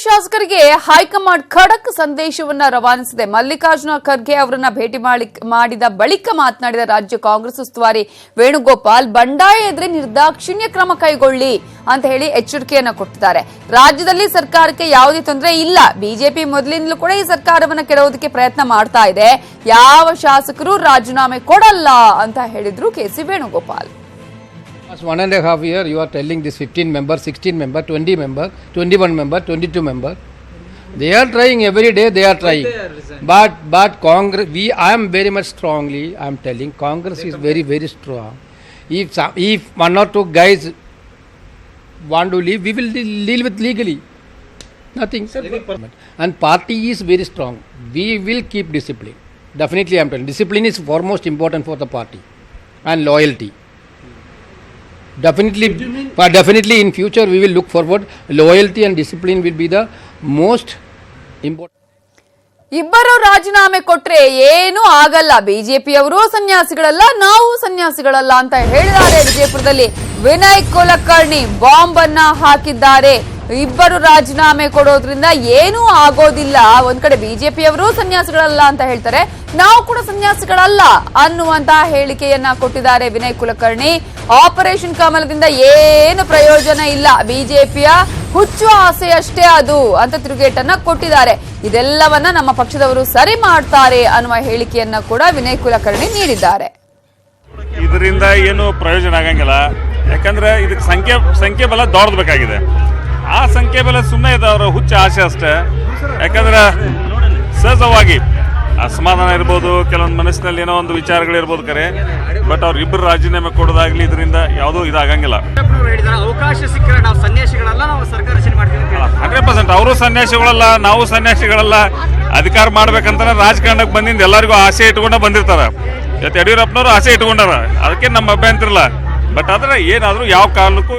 ಶಾಸಕರಿಗೆ ಹೈಕಮಾಂಡ್ ಖಡಕ್ ಸಂದೇಶವನ್ನ ರವಾನಿಸಿದೆ. ಮಲ್ಲಿಕಾರ್ಜುನ ಖರ್ಗೆ ಅವರನ್ನ ಭೇಟಿ ಮಾಡಿದ ಬಳಿಕ ಮಾತನಾಡಿದ ರಾಜ್ಯ ಕಾಂಗ್ರೆಸ್ ಉಸ್ತುವಾರಿ ವೇಣುಗೋಪಾಲ್, ಬಂಡಾಯ ಎದುರೇ ನಿರ್ದಾಕ್ಷಿಣ್ಯ ಕ್ರಮ ಕೈಗೊಳ್ಳಿ ಅಂತ ಹೇಳಿ ಎಚ್ಚರಿಕೆಯನ್ನ ಕೊಟ್ಟಿದ್ದಾರೆ. ರಾಜ್ಯದಲ್ಲಿ ಸರ್ಕಾರಕ್ಕೆ ಯಾವುದೇ ತೊಂದರೆ ಇಲ್ಲ, ಬಿಜೆಪಿ ಮೊದಲಿಂದಲೂ ಕೂಡ ಈ ಸರ್ಕಾರವನ್ನ ಕೆಡವೋದಕ್ಕೆ ಪ್ರಯತ್ನ ಮಾಡ್ತಾ ಇದೆ, ಯಾವ ಶಾಸಕರು ರಾಜೀನಾಮೆ ಕೊಡಲ್ಲ ಅಂತ ಹೇಳಿದ್ರು KC Venugopal. 1.5 year you are telling this 15 member, 16 member, 20 member, 21 member, 22 member. They are trying every day, they are trying. But Congress, I am very much strongly, I am telling, Congress is very, very strong. If one or two guys want to leave, we will deal with legally. Nothing. And party is very strong. We will keep discipline. Definitely I am telling. Discipline is foremost important for the party. And loyalty. Definitely in future we will look forward. Loyalty and discipline will be the most important. ಇಬ್ಬರು ರಾಜೀನಾಮೆ ಕೊಟ್ರೆ ಏನು ಆಗಲ್ಲ, ಬಿಜೆಪಿಯವರು ಸನ್ಯಾಸಿಗಳಲ್ಲ, ನಾವು ಸನ್ಯಾಸಿಗಳಲ್ಲ ಅಂತ ಹೇಳಿದ್ದಾರೆ. ವಿಜಯಪುರದಲ್ಲಿ ವಿನಯ್ ಕುಲಕರ್ಣಿ ಬಾಂಬ್ ಅನ್ನ ಹಾಕಿದ್ದಾರೆ. ಇಬ್ಬರು ರಾಜೀನಾಮೆ ಕೊಡೋದ್ರಿಂದ ಏನೂ ಆಗೋದಿಲ್ಲ. ಒಂದ್ ಕಡೆ ಬಿಜೆಪಿಯವರು ಸನ್ಯಾಸಿಗಳಲ್ಲ ಅಂತ ಹೇಳ್ತಾರೆ, ನಾವು ಕೂಡ ಸನ್ಯಾಸಿಗಳಲ್ಲ ಅನ್ನುವಂತಹ ಹೇಳಿಕೆಯನ್ನ ಕೊಟ್ಟಿದ್ದಾರೆ ವಿನಯ್ ಕುಲಕರ್ಣಿ. ಆಪರೇಷನ್ ಕಮಲದಿಂದ ಏನು ಪ್ರಯೋಜನ ಇಲ್ಲ, ಬಿಜೆಪಿಯ ಹುಚ್ಚು ಆಸೆ ಅಷ್ಟೇ ಅದು ಅಂತ ತಿರುಗೇಟನ್ನ ಕೊಟ್ಟಿದ್ದಾರೆ. ಇದೆಲ್ಲವನ್ನ ನಮ್ಮ ಪಕ್ಷದವರು ಸರಿ ಮಾಡ್ತಾರೆ ಅನ್ನುವ ಹೇಳಿಕೆಯನ್ನ ಕೂಡ ವಿನಯ್ ಕುಲಕರ್ಣಿ ನೀಡಿದ್ದಾರೆ. ಇದರಿಂದ ಏನು ಪ್ರಯೋಜನ ಆಗಂಗಿಲ್ಲ, ಯಾಕಂದ್ರೆ ಇದಕ್ಕೆ ಸಂಖ್ಯೆ ಬಲ ದೊಡ್ಡಬೇಕಾಗಿದೆ. ಆ ಸಂಖ್ಯೆ ಬಲ ಸುಮ್ಮನೆ ಇದೆ, ಅವರ ಹುಚ್ಚ ಆಸೆ ಅಷ್ಟೇ. ಯಾಕಂದ್ರೆ ಸಹಜವಾಗಿ ಅಸಮಾಧಾನ ಇರ್ಬೋದು, ಕೆಲವೊಂದು ಮನಸ್ಸಿನಲ್ಲಿ ಏನೋ ಒಂದು ವಿಚಾರಗಳಿರ್ಬೋದು ಕರೆ, ಬಟ್ ಅವ್ರ ಇಬ್ಬರು ರಾಜೀನಾಮೆ ಕೊಡೋದಾಗ್ಲಿ ಇದರಿಂದ ಯಾವುದೂ ಇದಾಗಂಗಿಲ್ಲ. ಅವಕಾಶ ಸಿಕ್ಕರೆ ನಾವು ಸನ್ಯಾಸಿಗಳಲ್ಲ, ನಾವು ಸರ್ಕಾರ ರಚನೆ ಮಾಡ್ತೀವಿ 100%. ಅವರು ಸನ್ಯಾಸಿಗಳಲ್ಲ, ನಾವು ಸನ್ಯಾಸಿಗಳಲ್ಲ. ಅಧಿಕಾರ ಮಾಡ್ಬೇಕಂತ ರಾಜಕಾರಣಕ್ಕೆ ಬಂದಿಂದ ಎಲ್ಲರಿಗೂ ಆಸೆ ಇಟ್ಕೊಂಡ ಬಂದಿರ್ತಾರ. ಇವತ್ತು ಯಡಿಯೂರಪ್ಪನವರು ಆಸೆ ಇಟ್ಕೊಂಡಾರ, ಅದಕ್ಕೆ ನಮ್ಮ ಅಭ್ಯಂತರ ಇಲ್ಲ. ಬಟ್ ಆದ್ರೆ ಏನಾದರೂ ಯಾವ ಕಾರಣಕ್ಕೂ